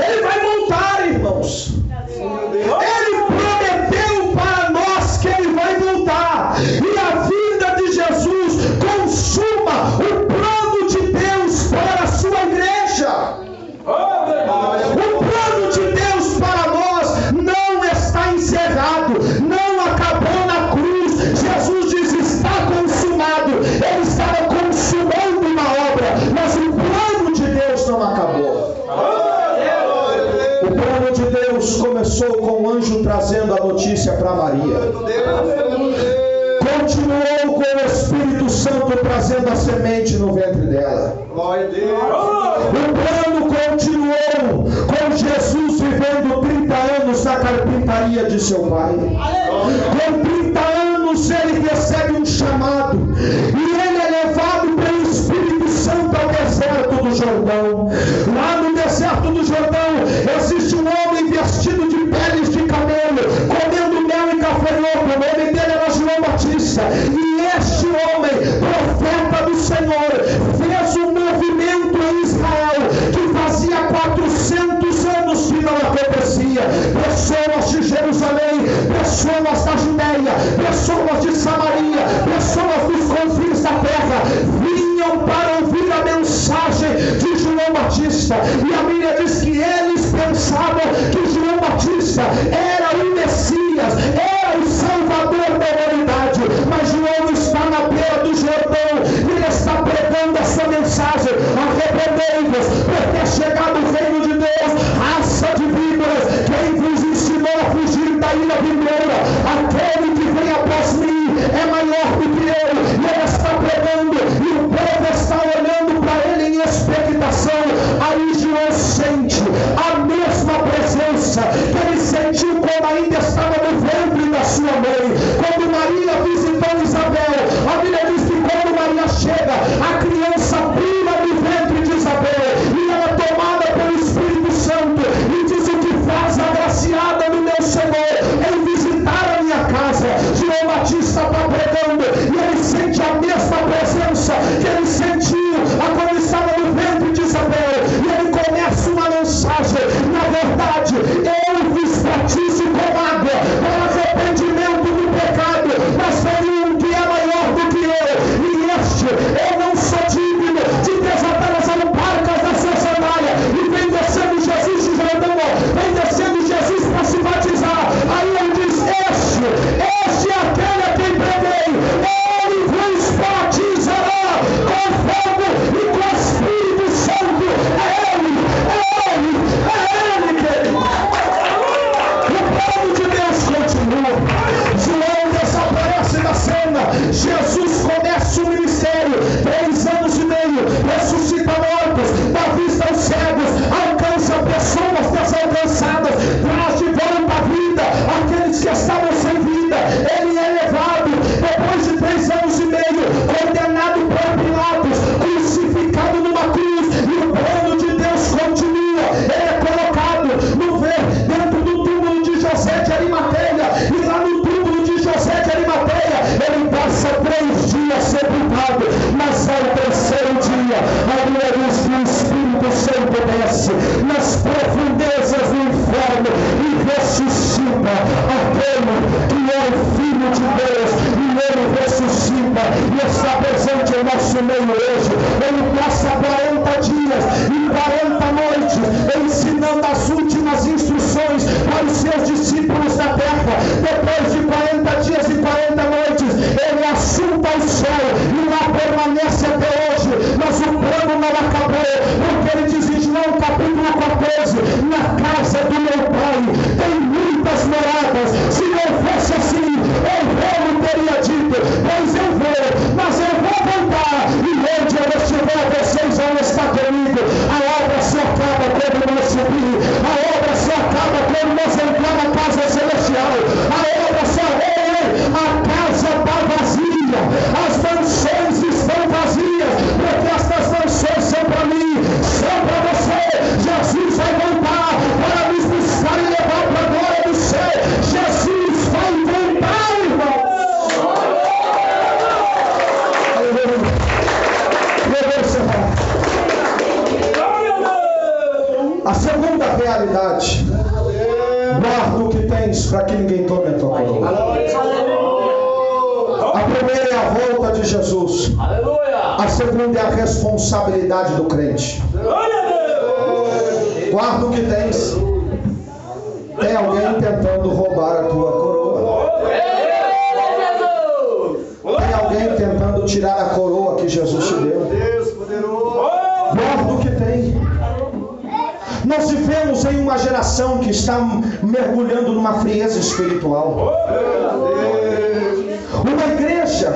Ele vai voltar, irmãos. Ele prometeu para nós que ele vai voltar. E a vinda de Jesus consuma o plano de Deus para a sua igreja. O plano de Deus para nós não está encerrado, não acabou na cruz. Jesus diz: está consumado. Ele estava consumando uma obra, mas o plano de Deus não acabou. O plano de Deus começou com o anjo trazendo a notícia para Maria. Continuou com o Espírito Santo trazendo a semente no ventre dela. O plano continuou com Jesus vivendo 30 anos na carpintaria de seu pai. Com 30 anos ele recebe um chamado e ele é levado pelo Espírito Santo ao deserto do Jordão. Lá no deserto do Jordão existe um homem vestido de peles de camelo, comendo mel e gafanhoto. O nome dele era João Batista. E este homem, profeta do Senhor, fez um movimento em Israel que fazia 400 anos que não acontecia. Pessoas de Jerusalém, pessoas da Judeia, pessoas de Samaria, pessoas dos confins da terra vinham para ouvir a mensagem de João Batista. E a Bíblia diz que eles pensavam que João Batista era o Messias, era o Salvador da humanidade. Mas João está na beira do Jordão e ele está pregando essa mensagem: arrependei-vos, porque é chegado o reino de Deus. Raça de víboras, quem vos ensinou a fugir da ira vindoura? Aquele que vem após mim é maior do que eu. E ele está pregando e o povo está olhando para ele em expectação. Aí João sente a mesma presença que ele sentiu quando ainda estava no ventre da sua mãe. Quando Maria visitou Isabel, a Bíblia diz que quando Maria chega, a criança pula no ventre de Isabel e ela é tomada pelo Espírito Santo e diz: o que faz agraciada no meu Senhor em visitar a minha casa. João Batista está pregando e ele sente a mesma presença que ele sentiu quando estava no ventre de Isabel. E ele começa uma mensagem: na verdade, eu vos batizo com água para arrependimento do pecado, mas tem um que é maior do que eu, e este eu não sou digno de desatar as alparcas da sua sandália. E vem descendo Jesus de Jordão, vem descendo Jesus para se batizar. Aí ele diz: este é aquele a quem preguei, ele vos batizará com fogo e com o Espírito Santo. É ele, querido. O plano de Deus continua. João desaparece da cena. Jesus começa o ministério, 3 anos e meio, ressuscita mortos, dá vista aos cegos, alcança pessoas desalcançadas, traz de volta a vida aqueles que estavam sem vida. Ele é levado, depois de 3 anos e meio, condenado por Pilatos, crucificado numa cruz, e o plano de Deus continua. Ele é colocado dentro do túmulo de José de Arimateia, e lá no túmulo de José de Arimateia ele passa 3 dias sepultado, mas ao 3º dia a Bíblia diz que o Espírito Santo desce nas profundezas do inferno e ressuscita aquele que é o Filho de Deus, e ele ressuscita e está presente em nosso meio hoje. Ele passa 40 dias e 40 noites ensinando as últimas instruções para os seus discípulos da terra. Depois de 40 dias e 40 noites, ele assunta ao céu e lá permanece até hoje. Mas o plano não acabou, porque ele diz em João capítulo 14: na casa do meu pai tem tens para que ninguém tome a tua coroa. A primeira é a volta de Jesus. A segunda é a responsabilidade do crente. Guarda o que tens. Tem alguém tentando roubar a tua coroa. Tem alguém tentando tirar a coroa que Jesus te deu. Guarda o que tem. Nós vivemos em uma geração que está mergulhando numa frieza espiritual. Uma igreja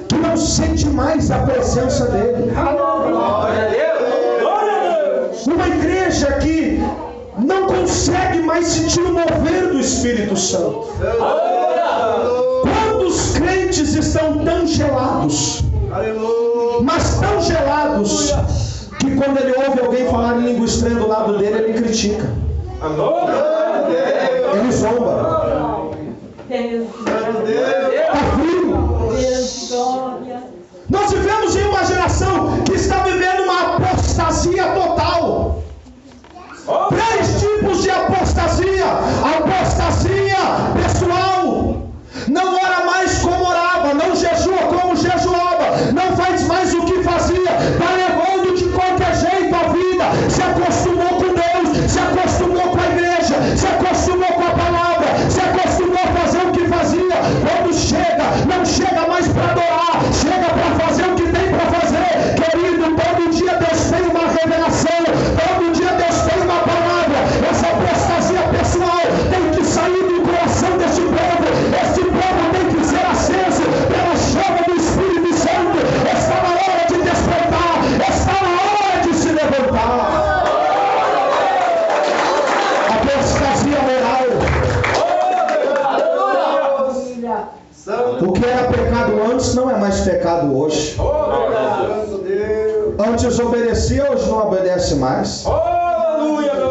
que não sente mais a presença dele. Uma igreja que não consegue mais sentir o mover do Espírito Santo. Quantos crentes estão tão gelados, mas tão gelados, que quando ele ouve alguém falar em língua estranha do lado dele, ele critica, ele zomba. Está frio. Nós vivemos em uma geração que está vivendo uma apostasia total. 3 tipos de apostasia. Apostasia pessoal. Não ora mais como orava, não jejua como jejuava, não faz mais o que fazia, está levando de qualquer jeito a vida, se acostumou com Deus, se acostumou com a igreja, se acostumou com a palavra, se acostumou a fazer o que fazia. Quando chega, não chega mais para adorar, chega para fazer o que tem para fazer. Querido, todo dia Deus tem uma revelação, todo dia Deus tem uma palavra. Essa apostasia pessoal tem que sair do coração deste povo. Este povo tem que ser aceso pela chama do Espírito Santo. Está na hora de despertar, está na hora de se levantar. Apostasia moral. O que era pecado antes não é mais pecado hoje. Antes obedecia, hoje não obedece mais.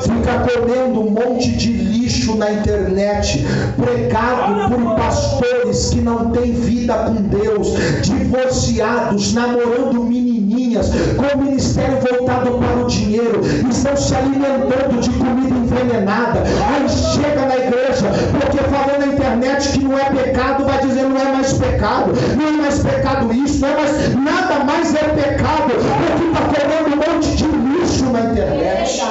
Fica comendo um monte de lixo na internet, pregado por pastores que não têm vida com Deus, divorciados, namorando menininhas, com o ministério voltado para o dinheiro, estão se alimentando de comida envenenada. Aí chega na igreja, porque falou na internet que não é pecado, vai dizer não é mais pecado, não é mais pecado isso, não é mais, nada mais é pecado, porque está comendo um monte de lixo na internet.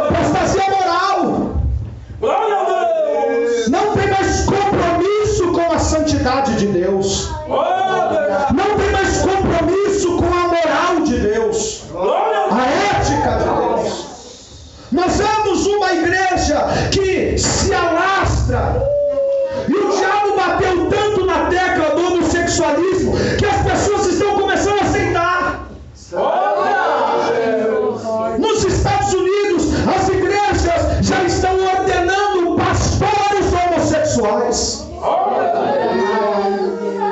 Apostasia moral. Não tem mais compromisso com a santidade de Deus. Não tem mais compromisso com a moral de Deus, a ética de Deus. Nós somos uma igreja que se alastra. E o diabo bateu tanto na tecla do homossexualismo que as pessoas estão começando a aceitar. Nos Estados Unidos, as igrejas já estão ordenando pastores homossexuais.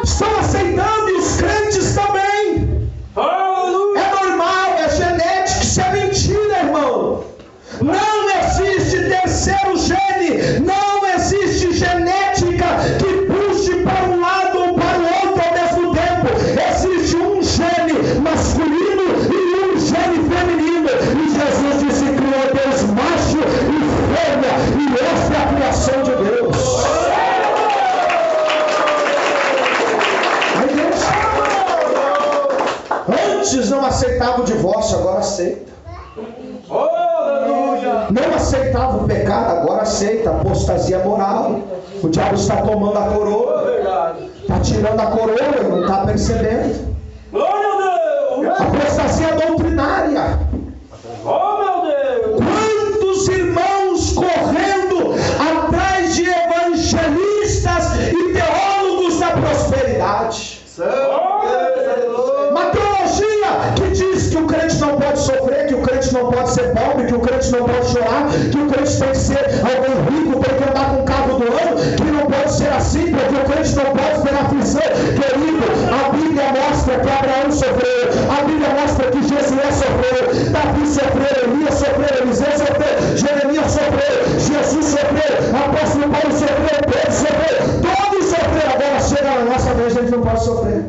Estão aceitando, e os crentes também. É normal, é genético, isso é mentira, irmão. Não existe terceiro gene, não existe genética que puxe para um lado ou para o outro ao mesmo tempo. Existe um gene masculino e um gene feminino. E Jesus disse que criou Deus macho e fêmea, e essa é a criação de Deus. A igreja antes não aceitava o divórcio, agora aceita. Não aceitava o pecado, agora aceita. Apostasia moral. O diabo está tomando a coroa, está tirando a coroa e não está percebendo. Apostasia doutrinária. Quantos irmãos correndo atrás de evangelistas e teólogos da prosperidade? Uma teologia que diz que o crente não pode sofrer, que o crente não pode ser pobre, que o crente não pode chorar, que o crente tem que ser alguém rico, tem que andar com o carro do ano, que não pode ser assim, porque o crente não pode ter aflição. Querido, a Bíblia mostra que Abraão sofreu, a Bíblia mostra que Josué sofreu, Davi sofreu, Elias sofreu, Eliseu sofreu, Jeremias sofreu, Jesus sofreu, apóstolo Paulo sofreu, Pedro sofreu, todos sofreram. Agora chega na nossa vez, a gente não pode sofrer.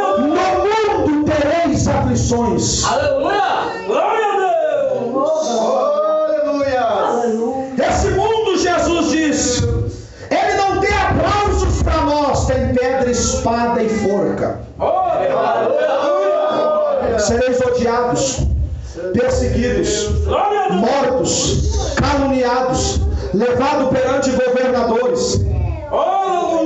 No mundo tereis aflições. Aleluia! Glória a Deus! espada e forca. Sereis odiados, perseguidos, mortos, caluniados, levados perante governadores.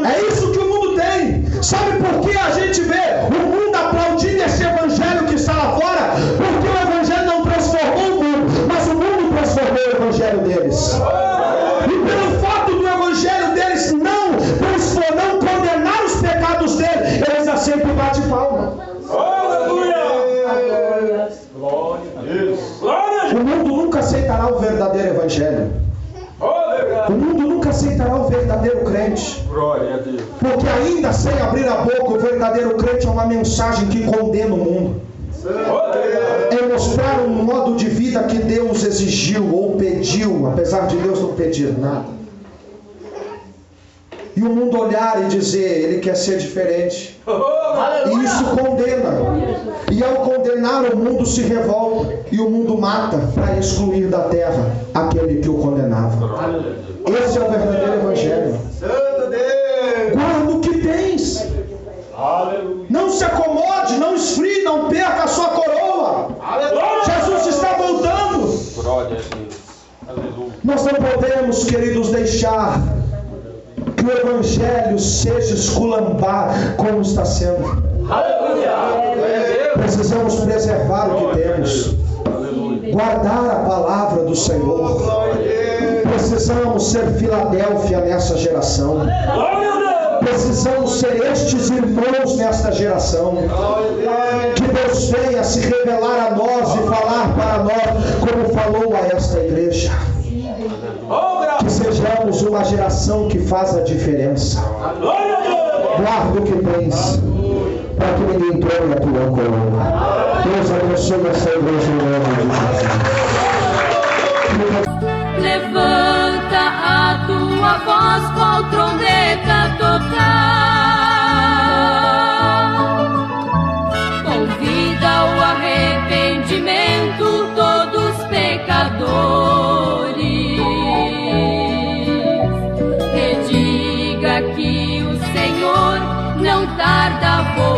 É isso que o mundo tem. Sabe por que a gente vê o mundo aplaudindo esse evangelho que está lá fora? Porque o evangelho não transformou o mundo, mas o mundo transformou o evangelho deles. E pelo fato do evangelho deles não condenar os pecados deles, eles aceitam e batem palma. O mundo nunca aceitará o verdadeiro evangelho. O mundo nunca aceitará o verdadeiro crente. Porque ainda sem abrir a boca, o verdadeiro crente é uma mensagem que condena o mundo. É mostrar um modo de vida que Deus exigiu ou pediu, apesar de Deus não pedir nada. E o mundo olhar e dizer, ele quer ser diferente. E isso condena. E ao condenar, o mundo se revolta. E o mundo mata para excluir da terra aquele que o condenava. Esse é o verdadeiro evangelho. Guarda o que tens. Não se acomode, não esfrie, não perca a sua coroa. Jesus está voltando. Nós não podemos, queridos, deixar que o evangelho seja esculambado como está sendo. Precisamos preservar o que temos, guardar a palavra do Senhor. Precisamos ser Filadélfia nessa geração. Precisamos ser estes irmãos nesta geração. Que Deus venha se revelar a nós e falar para nós como falou a esta igreja. Que sejamos uma geração que faz a diferença. Guarda o que tens, para que ninguém tome a tua coroa. Deus abençoe essa igreja em nome de Jesus. Levanta a tua voz, qual trombeta tocar. Convida ao arrependimento todos os pecadores. Rediga que o Senhor não tarda a voltar.